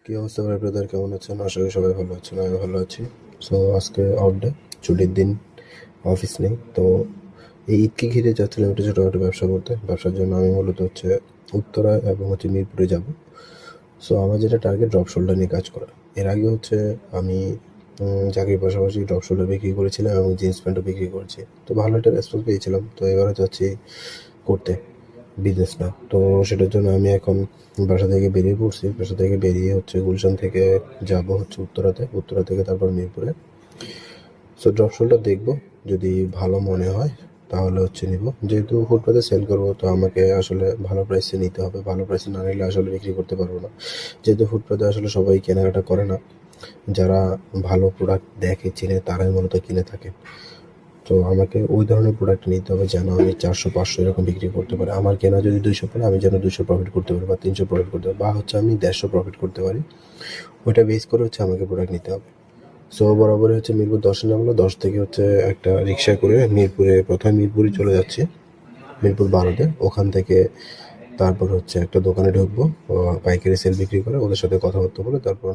কি অবস্থা ভাই ব্রাদার, কেমন আছেন? আশা করি সবাই ভালো আছেন, আমি ভালো আছি। সো আজকে অফ ডে, ছুটির দিন, অফিস নেই। তো এই ঈদকে ঘিরে যাচ্ছিলাম একটা ছোটোখাটো ব্যবসা করতে। ব্যবসার জন্য আমি মূলত হচ্ছে উত্তরা এবং হচ্ছে মিরপুরে যাব। সো আমার যেটা টার্গেট, ড্রপ শোল্ডার নিয়ে কাজ করা। এর আগে হচ্ছে আমি চাকরির পাশাপাশি ড্রপ শোল্ডার বিক্রি করেছিলাম এবং জিন্স প্যান্টও বিক্রি করেছি। তো ভালো একটা রেসপন্স পেয়েছিলাম। তো এবারে চাচ্ছি করতে বিজনেসটা। তো সেটার জন্য আমি এখন বাসা থেকে বেরিয়ে পড়ছি। বাসা থেকে বেরিয়ে হচ্ছে গুলশান থেকে যাব হচ্ছে উত্তরাতে, উত্তরা থেকে তারপর মিরপুরে। সো ড্রপ শোলটা দেখবো, যদি ভালো মনে হয় তাহলে হচ্ছে নিব। যেহেতু ফুটপাতে সেল করবো, তো আমাকে আসলে ভালো প্রাইসে নিতে হবে। ভালো প্রাইসে না নিলে আসলে বিক্রি করতে পারবো না। যেহেতু ফুটপাতে আসলে সবাই কেনাকাটা করে না, যারা ভালো প্রোডাক্ট দেখে চিনে তারাই মূলত কিনে থাকে। তো আমাকে ওই ধরনের প্রোডাক্ট নিতে হবে যেন আমি 400-500 এরকম বিক্রি করতে পারি। আমার কেনা যদি 200 পড়ে, আমি যেন 200 প্রফিট করতে পারি বা 300 প্রফিট করতে পারি, বা হচ্ছে আমি 150 প্রফিট করতে পারি। ওইটা বেস করে হচ্ছে আমাকে প্রোডাক্ট নিতে হবে। সো বরাবরই হচ্ছে মিরপুর 10-এ নামলো। 10 থেকে হচ্ছে একটা রিক্সা করে মিরপুরে, প্রথমে মিরপুরই চলে যাচ্ছি, মিরপুর 12-তে। ওখান থেকে তারপর হচ্ছে একটা দোকানে ঢুকবো, পাইকারি সেল বিক্রি করে ওদের সাথে কথাবার্তা বলে তারপর